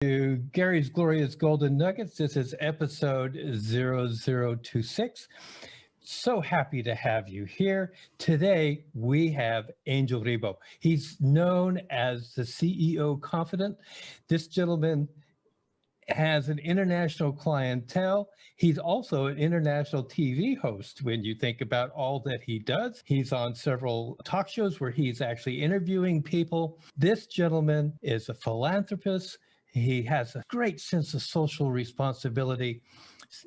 To Gary's Glorious Golden Nuggets. This is episode 0026. So happy to have you here. Today, we have Angel Ribo. He's known as the CEO Confidant. This gentleman has an international clientele. He's also an international TV host when you think about all that he does. He's on several talk shows where he's actually interviewing people. This gentleman is a philanthropist. He has a great sense of social responsibility.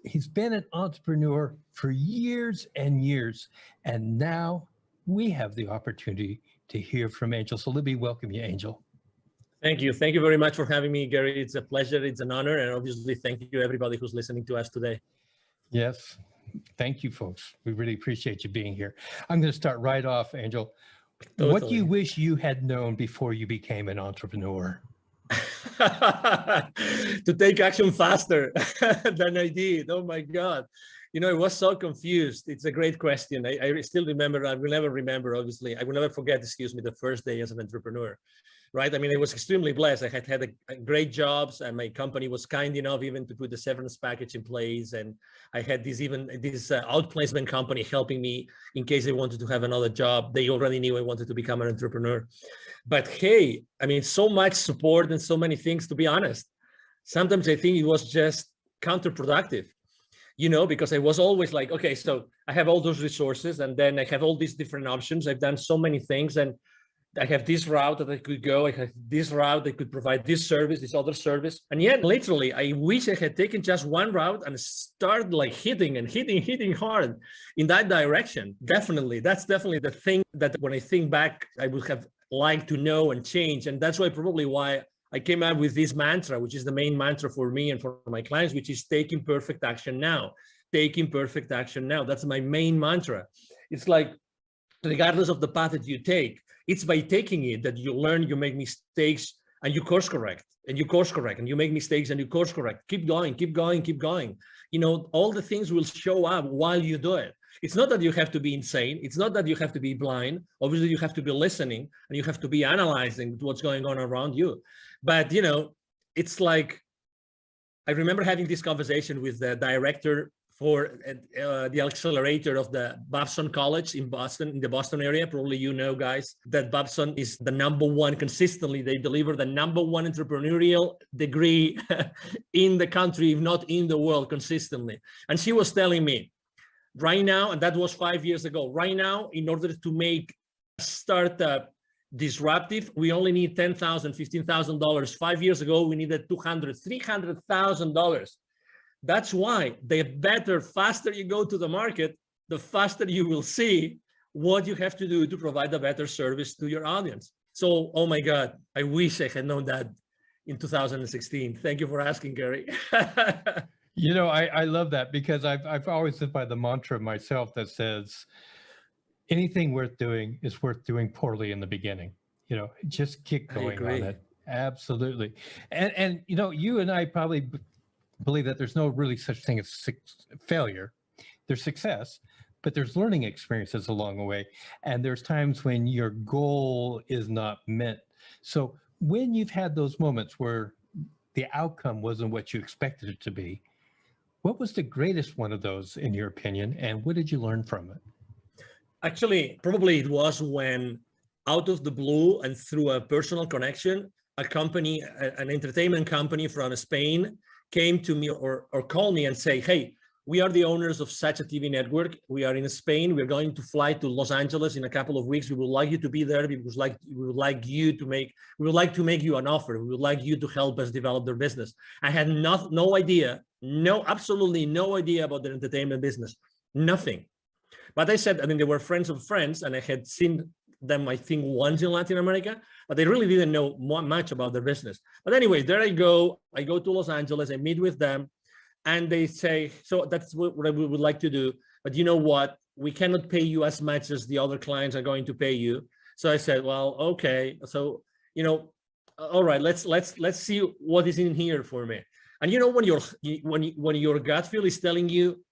He's been an entrepreneur for years and years, and now we have the opportunity to hear from Angel. So let me welcome you, Angel. Thank you. Thank you very much for having me, Gary. It's a pleasure. It's an honor. And obviously, thank you, everybody who's listening to us today. Yes. Thank you, folks. We really appreciate you being here. I'm going to start right off, Angel. Totally. What do you wish you had known before you became an entrepreneur? To take action faster than I did. Oh my God. You know, I was so confused. It's a great question. I still remember, I will never remember, obviously. I will never forget, the first day as an entrepreneur, right? I mean, I was extremely blessed. I had a great jobs, and my company was kind enough even to put the severance package in place. And I had this outplacement company helping me in case I wanted to have another job. They already knew I wanted to become an entrepreneur. But hey, I mean, so much support and so many things, to be honest. Sometimes I think it was just counterproductive, you know, because I was always like, okay, so I have all those resources and then I have all these different options. I've done so many things and I have this route that I could go. I have this route that could provide this service, this other service. And yet, literally, I wish I had taken just one route and started like hitting hard in that direction. Definitely. That's definitely the thing that when I think back, I would have liked to know and change. And that's probably why I came out with this mantra, which is the main mantra for me and for my clients, which is taking perfect action now. Taking perfect action now. That's my main mantra. It's like, regardless of the path that you take, it's by taking it that you learn, you make mistakes, and you course correct, and you course correct, and you make mistakes and you course correct. Keep going, keep going, keep going. You know, all the things will show up while you do it. It's not that you have to be insane. It's not that you have to be blind. Obviously, you have to be listening and you have to be analyzing what's going on around you. But, you know, it's like, I remember having this conversation with the director for the accelerator of the Babson College in Boston, in the Boston area. Probably you know, guys, that Babson is the #1 consistently. They deliver the #1 entrepreneurial degree in the country, if not in the world, consistently. And she was telling me right now, and that was 5 years ago, right now, in order to make a startup disruptive, we only need $10,000, $15,000. 5 years ago, we needed $200,000, $300,000. That's why the faster you go to the market, the faster you will see what you have to do to provide a better service to your audience. So, oh my God, I wish I had known that in 2016. Thank you for asking, Gary. You know, I love that because I've always lived by the mantra myself that says, anything worth doing is worth doing poorly in the beginning. You know, just keep going on it. Absolutely. And you know, you and I probably believe that there's no really such thing as failure. There's success, but there's learning experiences along the way. And there's times when your goal is not met. So when you've had those moments where the outcome wasn't what you expected it to be, what was the greatest one of those in your opinion? And what did you learn from it? Actually, probably it was when out of the blue and through a personal connection, a company, an entertainment company from Spain came to me or called me and say, hey, we are the owners of such a TV network. We are in Spain. We're going to fly to Los Angeles in a couple of weeks. We would like you to be there because we would like to make you an offer. We would like you to help us develop their business. I had no idea, absolutely no idea about their entertainment business, nothing. But I said, I mean, they were friends of friends and I had seen them, I think, once in Latin America, but they really didn't know much about their business. But anyway, there I go to Los Angeles, I meet with them, and they say, so that's what we would like to do. But you know what? We cannot pay you as much as the other clients are going to pay you. So I said, well, okay. So, you know, all right, let's see what is in here for me. And you know, when your gut feel is telling you,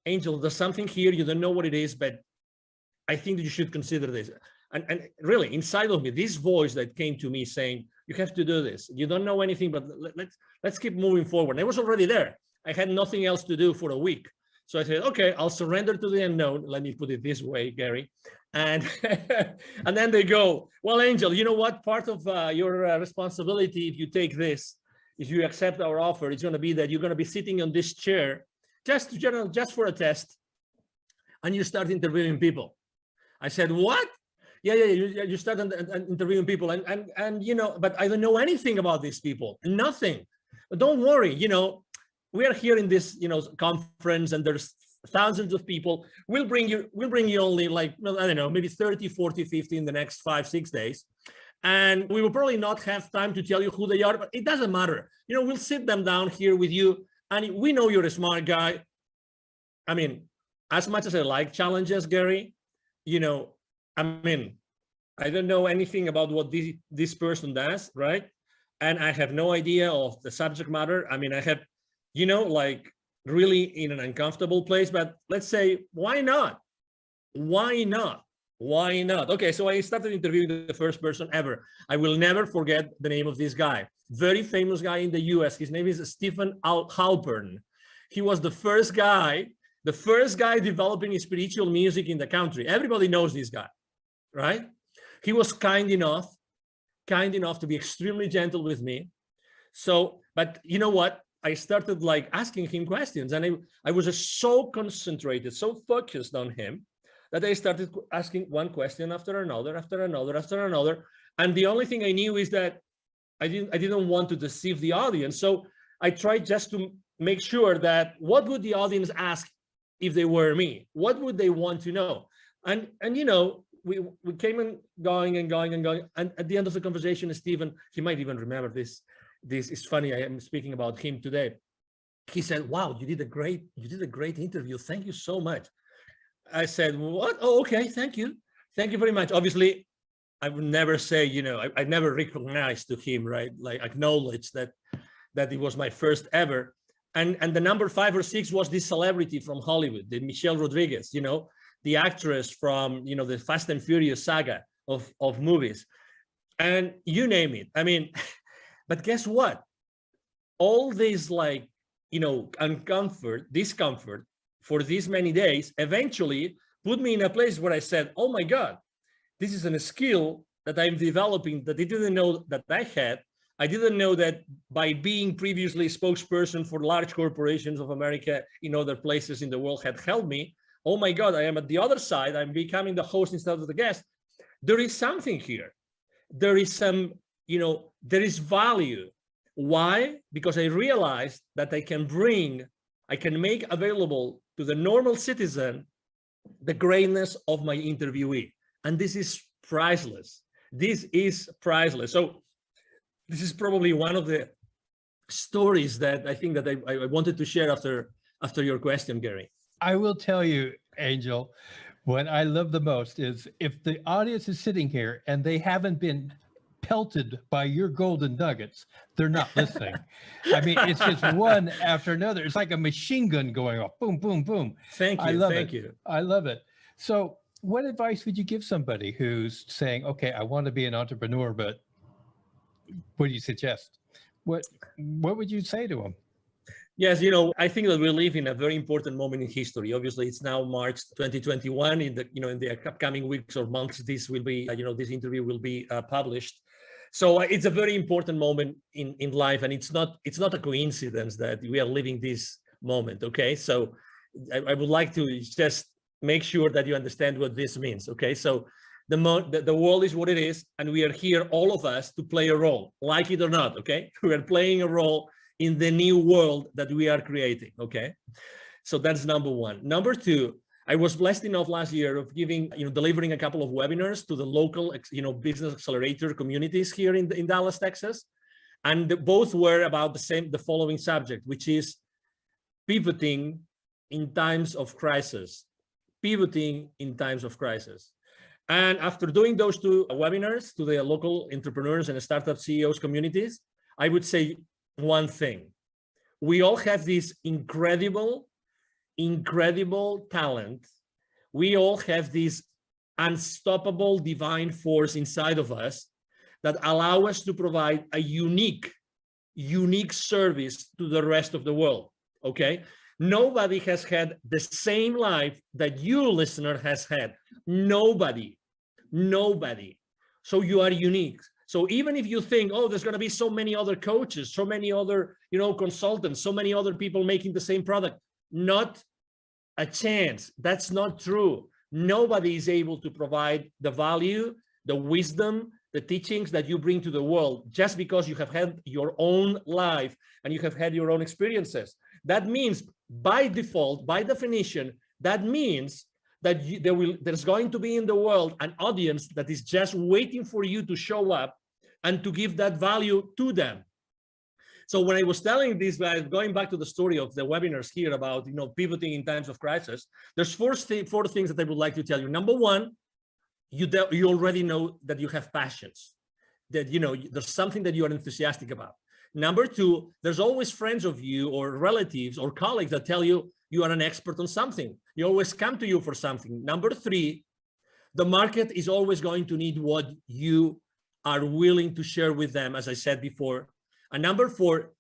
Angel, there's something here, you don't know what it is, but I think that you should consider this. And really, inside of me, this voice that came to me saying, You have to do this. You don't know anything, but let's keep moving forward. And I was already there. I had nothing else to do for a week. So I said, okay, I'll surrender to the unknown. Let me put it this way, Gary. And and then they go, well, Angel, you know what? Part of your responsibility, if you take this, if you accept our offer, it's going to be that you're going to be sitting on this chair just for a test, and you start interviewing people. I said, what? Yeah, you start interviewing people, and you know, but I don't know anything about these people, nothing. But don't worry, you know, we are here in this, you know, conference, and there's thousands of people. We'll bring you only like, I don't know, maybe 30, 40, 50 in the next 5, 6 days. And we will probably not have time to tell you who they are, but it doesn't matter. You know, we'll sit them down here with you, and we know you're a smart guy. I mean, as much as I like challenges, Gary, you know, I mean, I don't know anything about what this person does, right? And I have no idea of the subject matter. I mean, I have, you know, like really in an uncomfortable place, but let's say, why not? Why not? Why not? Okay, so I started interviewing the first person ever. I will never forget the name of this guy. Very famous guy in the US. His name is Stephen Halpern. He was the first guy developing spiritual music in the country. Everybody knows this guy, right? He was kind enough to be extremely gentle with me. So, but you know what? I started like asking him questions, and I was just so concentrated, so focused on him, that I started asking one question after another. And the only thing I knew is that I didn't want to deceive the audience. So I tried just to make sure that what would the audience ask if they were me? What would they want to know? And you know, we came and going. And at the end of the conversation, Stephen, he might even remember this. This is funny. I am speaking about him today. He said, wow, you did a great interview. Thank you so much. I said, what? Oh, okay. Thank you. Thank you very much. Obviously, I would never say, you know, I never recognized to him, right? Like acknowledge that it was my first ever. And the number 5 or 6 was this celebrity from Hollywood, the Michelle Rodriguez, you know, the actress from, you know, the Fast and Furious saga of movies, and you name it. I mean, but guess what? All this, like, you know, discomfort for these many days eventually put me in a place where I said, oh my God, this is a skill that I'm developing that I didn't know that I had. I didn't know that by being previously spokesperson for large corporations of America in other places in the world had helped me. Oh my God, I am at the other side. I'm becoming the host instead of the guest. There is something here. There is some, you know, there is value. Why? Because I realized that I can make available to the normal citizen the greatness of my interviewee. And this is priceless. This is priceless. So this is probably one of the stories that I think that I wanted to share after your question, Gary. I will tell you, Angel, what I love the most is if the audience is sitting here and they haven't been pelted by your golden nuggets, they're not listening. I mean, it's just one after another. It's like a machine gun going off. Boom, boom, boom. Thank you. Thank you. I love it. So what advice would you give somebody who's saying, okay, I want to be an entrepreneur, but what do you suggest? What would you say to them? Yes, you know, I think that we live in a very important moment in history. Obviously, it's now March 2021. In the upcoming weeks or months, this will be, this interview will be published. So it's a very important moment in life, and it's not a coincidence that we are living this moment. Okay, so I would like to just make sure that you understand what this means. Okay, so the world is what it is, and we are here, all of us, to play a role, like it or not. Okay, we are playing a role in the new world that we are creating. Okay, so that's number one. Number two, I was blessed enough last year of delivering a couple of webinars to the local, business accelerator communities here in Dallas, Texas, and both were about the following subject, which is pivoting in times of crisis. Pivoting in times of crisis. And after doing those two webinars to the local entrepreneurs and startup CEOs communities, I would say one thing: we all have this incredible talent. We all have this unstoppable divine force inside of us, that allow us to provide a unique service to the rest of the world, okay? Nobody has had the same life that you, listener, has had. Nobody. So you are unique. So even if you think, oh, there's going to be so many other coaches, so many other, consultants, so many other people making the same product, not a chance. That's not true. Nobody is able to provide the value, the wisdom, the teachings that you bring to the world just because you have had your own life and you have had your own experiences. That means by default, by definition, that means that there's going to be in the world an audience that is just waiting for you to show up and to give that value to them. So when I was telling these guys, going back to the story of the webinars here about, pivoting in times of crisis, there's four things that I would like to tell you. Number one, you already know that you have passions, that, there's something that you are enthusiastic about. Number two, there's always friends of you or relatives or colleagues that tell you you are an expert on something. You always come to you for something. Number three, the market is always going to need what you are willing to share with them, as I said before. And number four,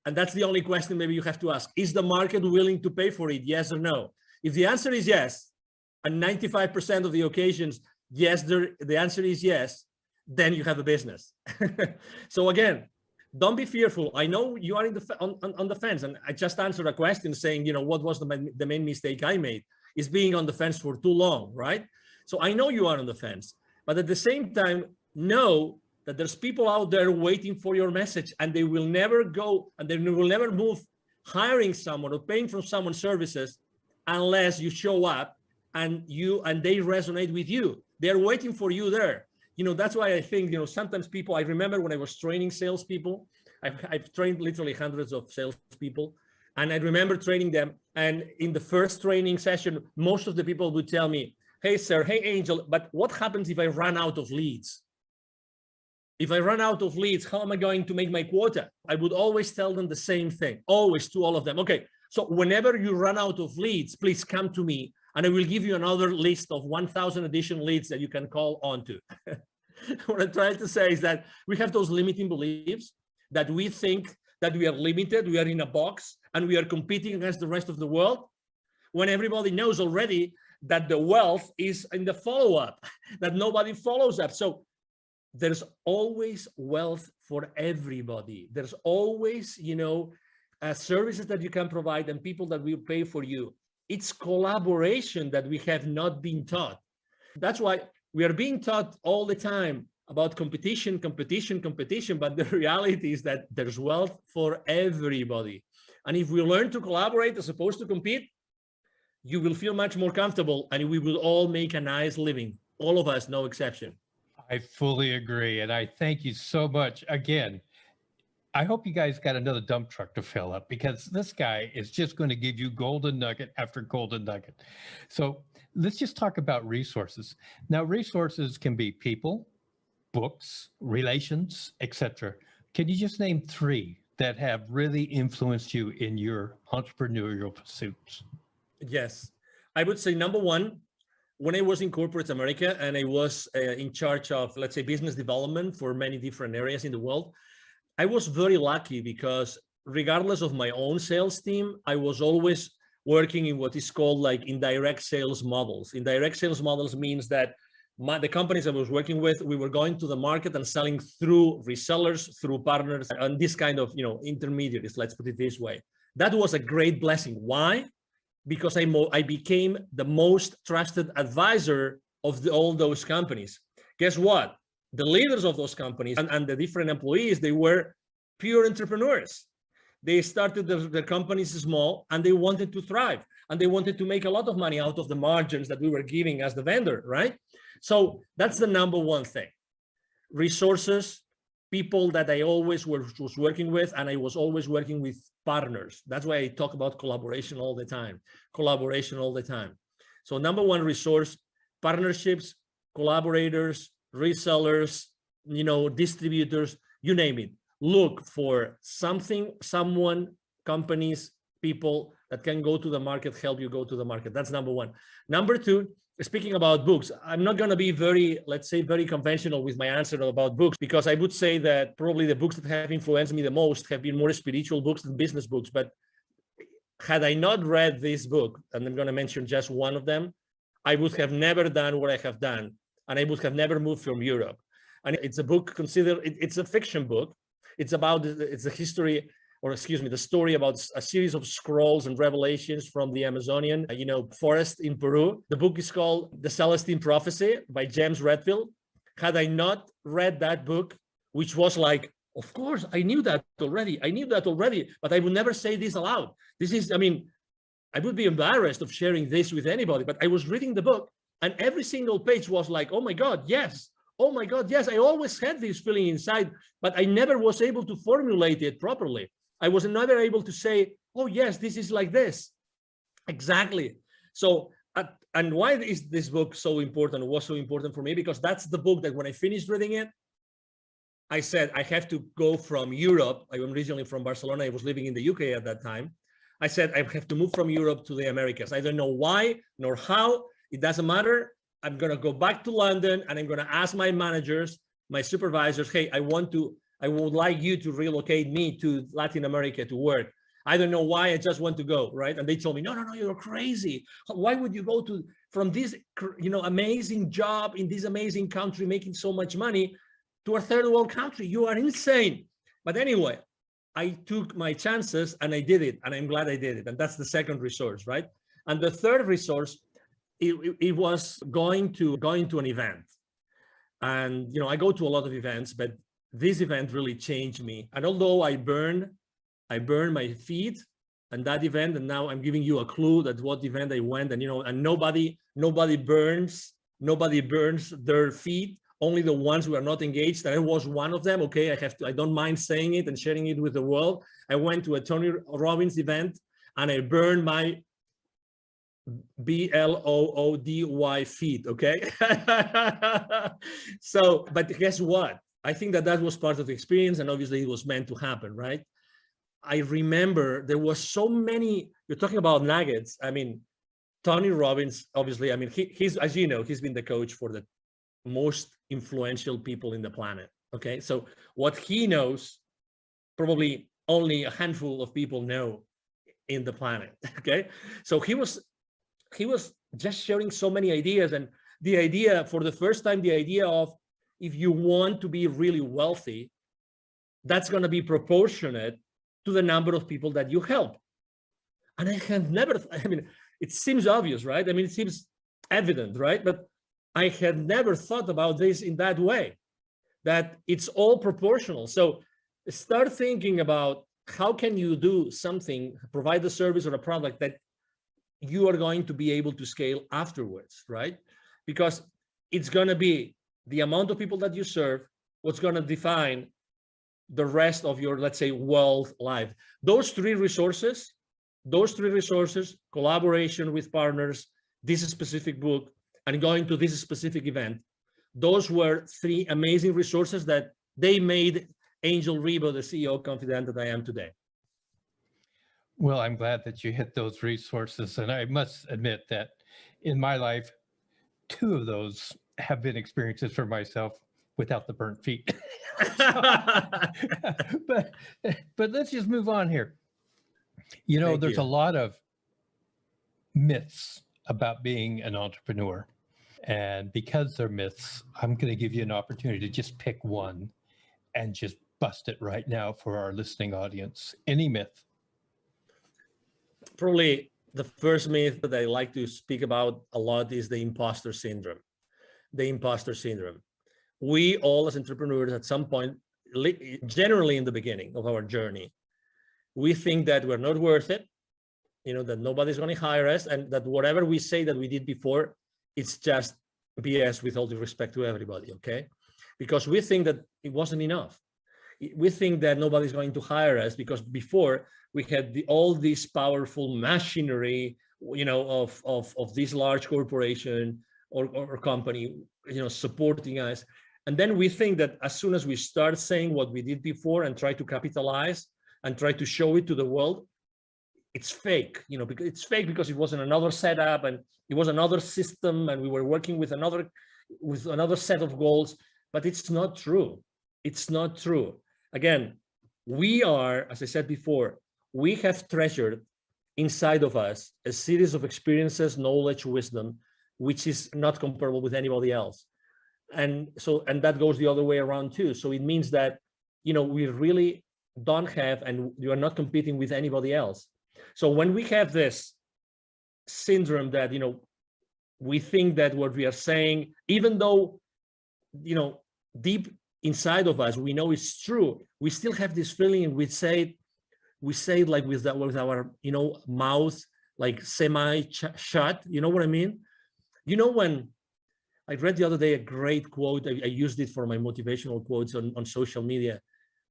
and that's the only question maybe you have to ask, is the market willing to pay for it? Yes or no? If the answer is yes, and 95% of the occasions, yes, the answer is yes, then you have a business. So again, don't be fearful. I know you are on the fence, and I just answered a question saying, what was the main mistake I made is being on the fence for too long, right? So I know you are on the fence, but at the same time, know that there's people out there waiting for your message, and they will never go, and they will never move hiring someone or paying for someone's services unless you show up and they resonate with you. They're waiting for you there. That's why I think, sometimes people, I remember when I was training salespeople, I've trained literally hundreds of salespeople, and I remember training them. And in the first training session, most of the people would tell me, hey, sir, hey, Angel, but what happens if I run out of leads? If I run out of leads, how am I going to make my quota? I would always tell them the same thing, always, to all of them. Okay, so whenever you run out of leads, please come to me, and I will give you another list of 1,000 additional leads that you can call onto. What I'm trying to say is that we have those limiting beliefs that we think that we are limited, we are in a box, and we are competing against the rest of the world, when everybody knows already that the wealth is in the follow-up, that nobody follows up. So there's always wealth for everybody. There's always, services that you can provide and people that will pay for you. It's collaboration that we have not been taught. That's why we are being taught all the time about competition, but the reality is that there's wealth for everybody. And if we learn to collaborate as opposed to compete, you will feel much more comfortable, and we will all make a nice living. All of us, no exception. I fully agree. And I thank you so much. Again, I hope you guys got another dump truck to fill up, because this guy is just going to give you golden nugget after golden nugget. So let's just talk about resources. Now, resources can be people, books, relations, etc. Can you just name three that have really influenced you in your entrepreneurial pursuits? Yes, I would say number one, when I was in corporate America and I was in charge of, let's say, business development for many different areas in the world, I was very lucky because regardless of my own sales team, I was always working in what is called like indirect sales models. Indirect sales models means that the companies I was working with, we were going to the market and selling through resellers, through partners, and this kind of, intermediaries, let's put it this way. That was a great blessing. Why? Because I became the most trusted advisor of all those companies. Guess what? The leaders of those companies and the different employees, they were pure entrepreneurs. They started their companies small, and they wanted to thrive, and they wanted to make a lot of money out of the margins that we were giving as the vendor, right? So that's the number one thing. Resources, people that I always was working with, and I was always working with partners. That's why I talk about collaboration all the time. So number one, resource, partnerships, collaborators, resellers, distributors, you name it. Look for something, someone, companies, people that can go to the market, help you go to the market. That's number one. Number two, speaking about books, I'm not going to be very, let's say, very conventional with my answer about books, because I would say that probably the books that have influenced me the most have been more spiritual books than business books. But had I not read this book, and I'm going to mention just one of them, I would have never done what I have done, and I would have never moved from Europe. And it's a book considered, it's a fiction book. It's a history, or excuse me, the story about a series of scrolls and revelations from the Amazonian, forest in Peru. The book is called The Celestine Prophecy by James Redfield. Had I not read that book, which was like, of course, I knew that already, but I would never say this aloud. This is, I would be embarrassed of sharing this with anybody, but I was reading the book and every single page was like, oh my God, yes. Oh my God, yes. I always had this feeling inside, but I never was able to formulate it properly. I was never able to say, oh yes, this is like this. Exactly. So, and why is this book so important? It was so important for me because that's the book that when I finished reading it, I said, I have to go from Europe. I am originally from Barcelona. I was living in the UK at that time. I said, I have to move from Europe to the Americas. I don't know why nor how. It doesn't matter. I'm going to go back to London and I'm going to ask my managers, my supervisors, hey, I would like you to relocate me to Latin America to work. I don't know why, I just want to go, right? And they told me, no, you're crazy. Why would you go from this, amazing job in this amazing country, making so much money, to a third world country? You are insane. But anyway, I took my chances and I did it, and I'm glad I did it. And that's the second resource, right? And the third resource, it was going to an event. And I go to a lot of events, but this event really changed me. And although I burned my feet and that event, and now I'm giving you a clue that what event I went, and and nobody burns their feet, only the ones who are not engaged. And I was one of them. Okay, I don't mind saying it and sharing it with the world. I went to a Tony Robbins event and I burned my BLOODY feet. Okay. So, but guess what? I think that was part of the experience, and obviously it was meant to happen, right? I remember there was so many, you're talking about nuggets. Tony Robbins, obviously, he's, as you know, he's been the coach for the most influential people in the planet. Okay. So what he knows, probably only a handful of people know in the planet. Okay. So he was just sharing so many ideas, and the idea for the first time, the idea of, if you want to be really wealthy, that's going to be proportionate to the number of people that you help. And I had never, it seems obvious, right? It seems evident, right? But I had never thought about this in that way, that it's all proportional. So start thinking about how can you do something, provide a service or a product that you are going to be able to scale afterwards, right? Because it's going to be the amount of people that you serve, what's going to define the rest of your, let's say, wealth life. Those three resources, collaboration with partners, this specific book, and going to this specific event, those were three amazing resources that they made Angel Ribo, the CEO of Confidant, that I am today. Well, I'm glad that you hit those resources. And I must admit that in my life, two of those have been experiences for myself without the burnt feet. but let's just move on here. There's a lot of myths about being an entrepreneur. And because they're myths, I'm going to give you an opportunity to just pick one and just bust it right now for our listening audience. Any myth? Probably the first myth that I like to speak about a lot is the imposter syndrome. The imposter syndrome. We all as entrepreneurs at some point, generally in the beginning of our journey, we think that we're not worth it, that nobody's going to hire us, and that whatever we say that we did before, it's just BS, with all due respect to everybody, okay? Because we think that it wasn't enough. We think that nobody's going to hire us because before we had all this powerful machinery, of this large corporation or company, supporting us. And then we think that as soon as we start saying what we did before and try to capitalize and try to show it to the world, it's fake, because it's fake because it was in another setup and it was another system and we were working with another set of goals, but it's not true. It's not true. Again, we are, as I said before, we have treasured inside of us a series of experiences, knowledge, wisdom, which is not comparable with anybody else. And that goes the other way around too. So it means that, we really don't have, and you are not competing with anybody else. So when we have this syndrome that, we think that what we are saying, even though, deep inside of us, we know it's true, we still have this feeling, and we say it like with our, mouth, like semi-shut, you know what I mean? When I read the other day a great quote, I used it for my motivational quotes on social media.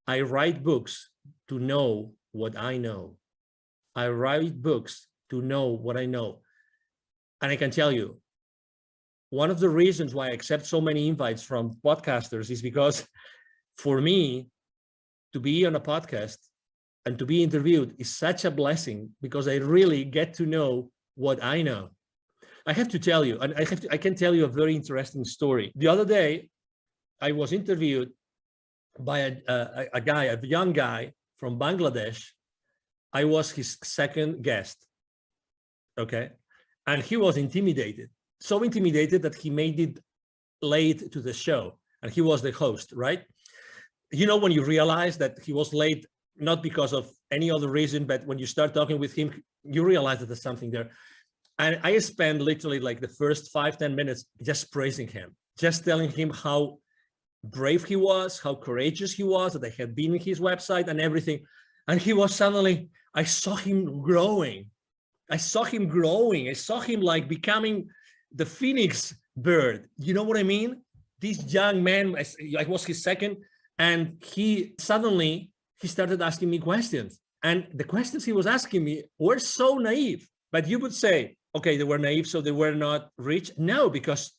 I write books to know what I know. I write books to know what I know. And I can tell you, one of the reasons why I accept so many invites from podcasters is because for me to be on a podcast and to be interviewed is such a blessing, because I really get to know what I know. I have to tell you, and I can tell you a very interesting story. The other day, I was interviewed by a young guy from Bangladesh. I was his second guest, okay? And he was intimidated, so intimidated that he made it late to the show, and he was the host, right? When you realize that he was late, not because of any other reason, but when you start talking with him, you realize that there's something there. And I spent literally like the first 5-10 minutes just praising him, just telling him how brave he was, how courageous he was, that I had been in his website and everything. And he was suddenly, I saw him growing. I saw him like becoming the phoenix bird. You know what I mean? This young man, I was his second, and he started asking me questions. And the questions he was asking me were so naive. But you would say, okay, they were naive, so they were not rich. No, because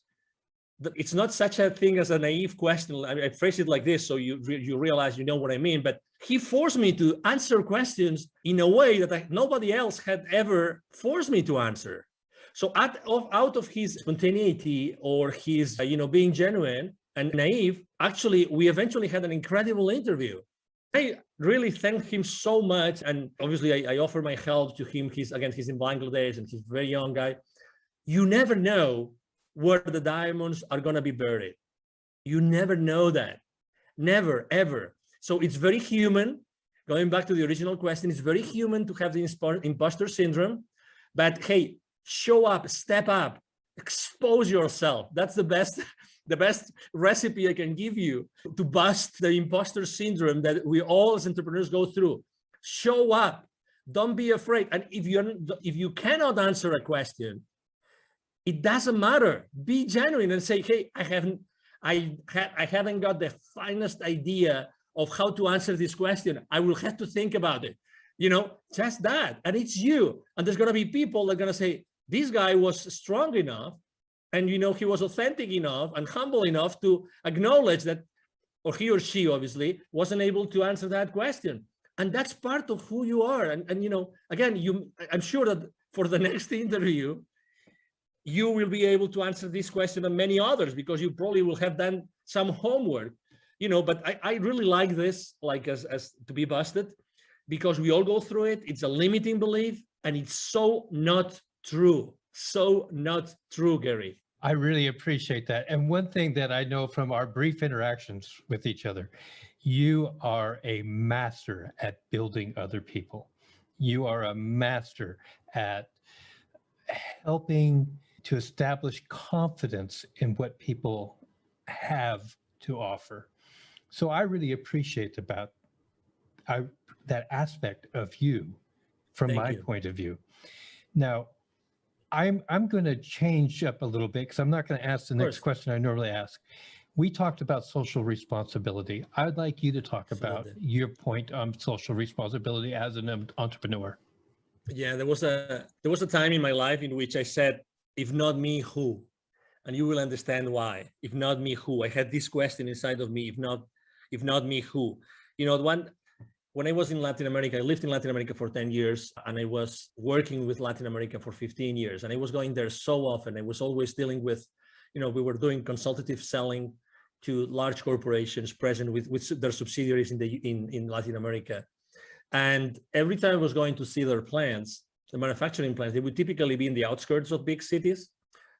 it's not such a thing as a naive question. I phrase it like this, so you realize you know what I mean. But he forced me to answer questions in a way that nobody else had ever forced me to answer. So out of his spontaneity or his, being genuine and naive, actually, we eventually had an incredible interview. I really thank him so much. And obviously I offer my help to him. He's in Bangladesh and he's a very young guy. You never know where the diamonds are going to be buried. You never know that. Never, ever. So it's very human. Going back to the original question, it's very human to have the imposter syndrome. But hey, show up, step up, expose yourself. That's the best recipe I can give you to bust the imposter syndrome that we all as entrepreneurs go through. Show up. Don't be afraid. And if you cannot answer a question, it doesn't matter. Be genuine and say, hey, I haven't got the finest idea of how to answer this question. I will have to think about it. Just that. And it's you. And there's going to be people that are going to say, this guy was strong enough, and he was authentic enough and humble enough to acknowledge that, or he or she obviously wasn't able to answer that question. And that's part of who you are. And again, I'm sure that for the next interview, you will be able to answer this question and many others, because you probably will have done some homework, but I really like this, like as to be busted, because we all go through it. It's a limiting belief, and it's so not true. So not true, Gary. I really appreciate that. And one thing that I know from our brief interactions with each other, you are a master at building other people. You are a master at helping to establish confidence in what people have to offer. So I really appreciate that aspect of you from my point of view. Now, I'm going to change up a little bit, because I'm not going to ask the next question I normally ask. We talked about social responsibility. I'd like you to talk about your point on social responsibility as an entrepreneur. Yeah, there was a time in my life in which I said, if not me, who? And you will understand why. If not me, who? I had this question inside of me, if not me, who? when I was in Latin America, I lived in Latin America for 10 years, and I was working with Latin America for 15 years. And I was going there so often. I was always dealing with, we were doing consultative selling to large corporations present with their subsidiaries in Latin America. And every time I was going to see their plants, the manufacturing plants, they would typically be in the outskirts of big cities,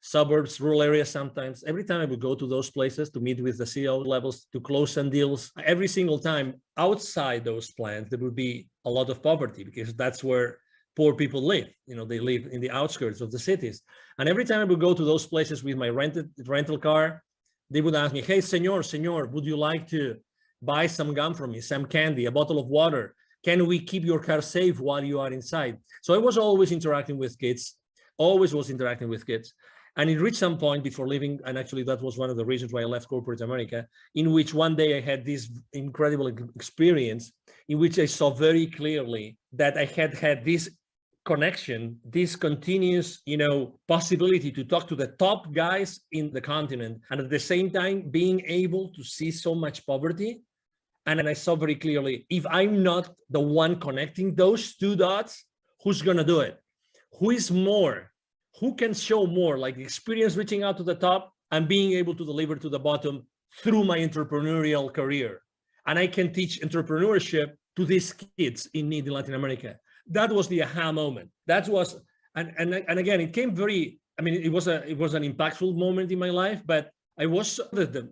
suburbs, rural areas sometimes. Every time I would go to those places to meet with the CEO levels, to close some deals, every single time outside those plants, there would be a lot of poverty, because that's where poor people live. They live in the outskirts of the cities. And every time I would go to those places with my rental car, they would ask me, hey, senor, would you like to buy some gum from me, some candy, a bottle of water? Can we keep your car safe while you are inside? So I was always interacting with kids, And it reached some point before leaving, and actually that was one of the reasons why I left corporate America, in which one day I had this incredible experience in which I saw very clearly that I had this connection, this continuous, possibility to talk to the top guys in the continent, and at the same time being able to see so much poverty. And I saw very clearly, if I'm not the one connecting those two dots, who's going to do it? Who is more? Who can show more, like the experience reaching out to the top and being able to deliver to the bottom through my entrepreneurial career? And I can teach entrepreneurship to these kids in need in Latin America. That was the aha moment. That was, and again, it came very, it was an impactful moment in my life, but I was,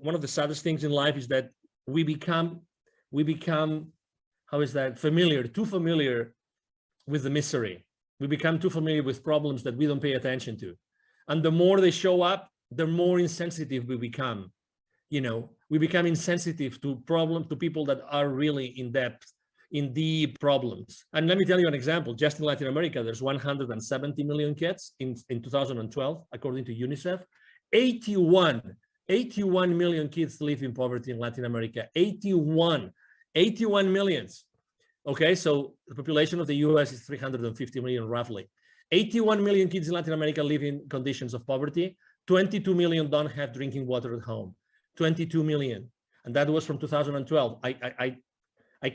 one of the saddest things in life is that we become, how is that, too familiar with the misery. We become too familiar with problems that we don't pay attention to. And the more they show up, the more insensitive we become. We become insensitive to people that are really in depth, in deep problems. And let me tell you an example. Just in Latin America, there's 170 million kids in 2012, according to UNICEF. 81 million kids live in poverty in Latin America. 81 millions. Okay, so the population of the US is 350 million roughly. 81 million kids in Latin America live in conditions of poverty. 22 million don't have drinking water at home. 22 million. And that was from 2012. I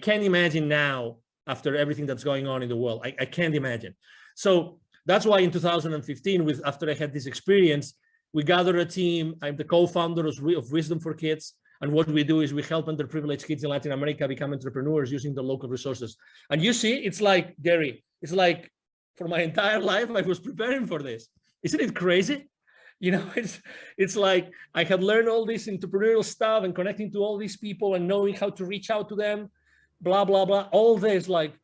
can't imagine now, after everything that's going on in the world, I can't imagine. So that's why in 2015, after I had this experience, we gathered a team. I'm the co-founder of Wisdom for Kids. And what we do is we help underprivileged kids in Latin America become entrepreneurs using the local resources. And you see, it's like, Gary, it's like for my entire life, I was preparing for this. Isn't it crazy? It's like I had learned all this entrepreneurial stuff and connecting to all these people and knowing how to reach out to them, blah, blah, blah. All this, like,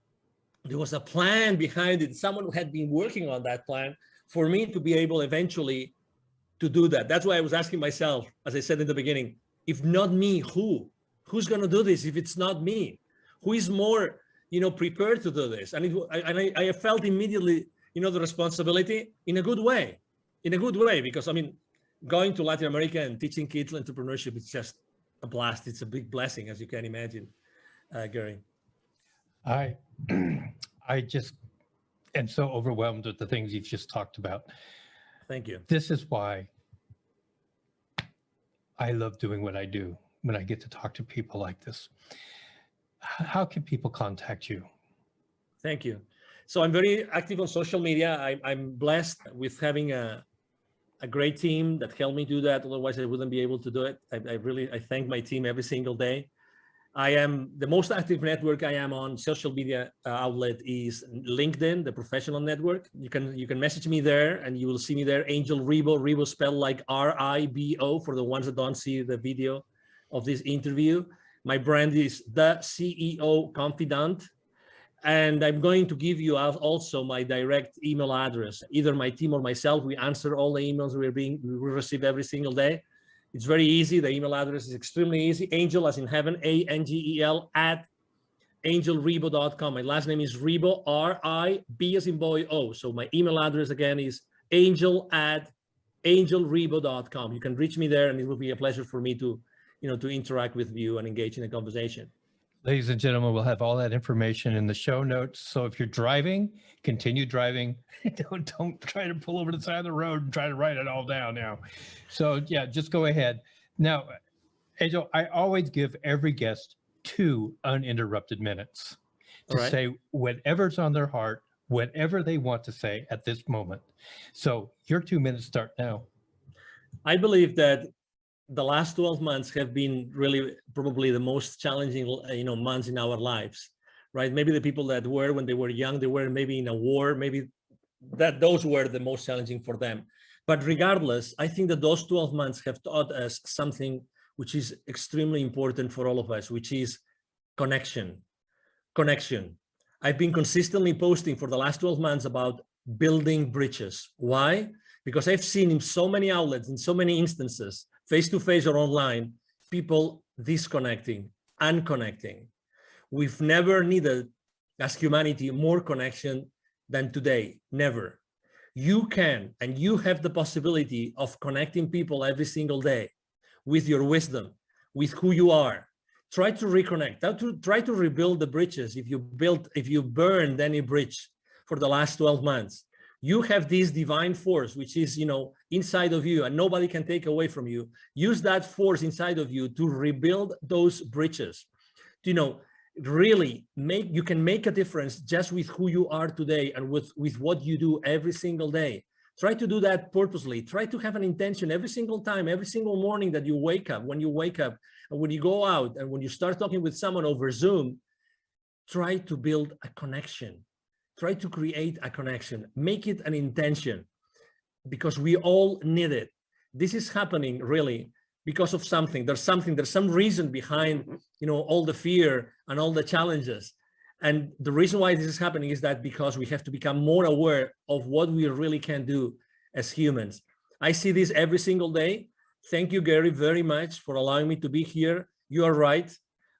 there was a plan behind it. Someone had been working on that plan for me to be able eventually to do that. That's why I was asking myself, as I said in the beginning, if not me, who? Who's going to do this if it's not me? Who is more, prepared to do this? And I felt immediately, the responsibility in a good way, because going to Latin America and teaching kids entrepreneurship is just a blast. It's a big blessing, as you can imagine, Gary. I just am so overwhelmed with the things you've just talked about. Thank you. This is why I love doing what I do when I get to talk to people like this. How can people contact you? Thank you. So I'm very active on social media. I'm blessed with having a great team that helped me do that. Otherwise, I wouldn't be able to do it. I thank my team every single day. I am the most active network I am on social media outlet is LinkedIn, the professional network. You can message me there and you will see me there. Angel Ribo, Ribo spelled like R-I-B-O for the ones that don't see the video of this interview. My brand is the CEO Confidant. And I'm going to give you also my direct email address. Either my team or myself, we answer all the emails we receive every single day. It's very easy. The email address is extremely easy. Angel, as in heaven, A-N-G-E-L, @angelribo.com. My last name is Ribo, R-I-B as in boy, O. So my email address again is angel@angelribo.com. You can reach me there, and it will be a pleasure for me to interact with you and engage in a conversation. Ladies and gentlemen, we'll have all that information in the show notes. So if you're driving, continue driving. Don't try to pull over to the side of the road and try to write it all down now. So yeah, just go ahead. Now, Angel, I always give every guest 2 uninterrupted minutes. to right. say whatever's on their heart, whatever they want to say at this moment. So your 2 minutes start now. I believe that the last 12 months have been really probably the most challenging, months in our lives, right? Maybe the people that were when they were young, they were maybe in a war, maybe that those were the most challenging for them. But regardless, I think that those 12 months have taught us something which is extremely important for all of us, which is connection. Connection. I've been consistently posting for the last 12 months about building bridges. Why? Because I've seen in so many outlets, in so many instances, face-to-face or online, people disconnecting, unconnecting. We've never needed, as humanity, more connection than today. Never. You can, and you have the possibility of connecting people every single day with your wisdom, with who you are. Try to reconnect, try to rebuild the bridges. If you burned any bridge for the last 12 months, you have this divine force, which is, inside of you and nobody can take away from you. Use that force inside of you to rebuild those bridges. Really you can make a difference just with who you are today and with what you do every single day. Try to do that purposely. Try to have an intention every single time, every single morning that you wake up, when you wake up and when you go out and when you start talking with someone over Zoom. Try to build a connection. Try to create a connection. Make it an intention, because we all need it. This is happening really because of something. There's some reason behind, all the fear and all the challenges. And the reason why this is happening is that because we have to become more aware of what we really can do as humans. I see this every single day. Thank you, Gary, very much for allowing me to be here. You are right.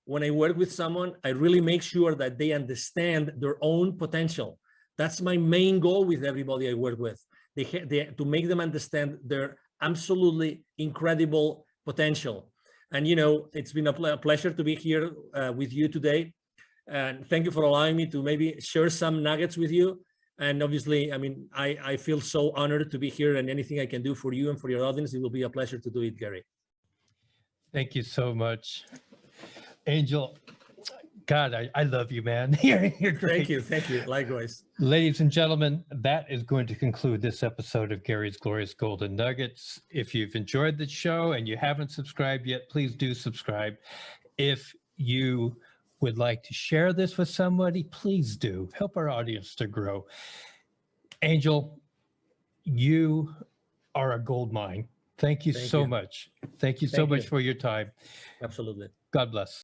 When I work with someone, I really make sure that they understand their own potential. That's my main goal with everybody I work with. To make them understand their absolutely incredible potential. And, it's been a pleasure to be here with you today. And thank you for allowing me to maybe share some nuggets with you. And obviously, I feel so honored to be here, and anything I can do for you and for your audience, it will be a pleasure to do it, Gary. Thank you so much, Angel. God, I love you, man. You're great. Thank you. Likewise. Ladies and gentlemen, that is going to conclude this episode of Gary's Glorious Golden Nuggets. If you've enjoyed the show and you haven't subscribed yet, please do subscribe. If you would like to share this with somebody, please do. Help our audience to grow. Angel, you are a gold mine. Thank you so much. Thank you so much for your time. Absolutely. God bless.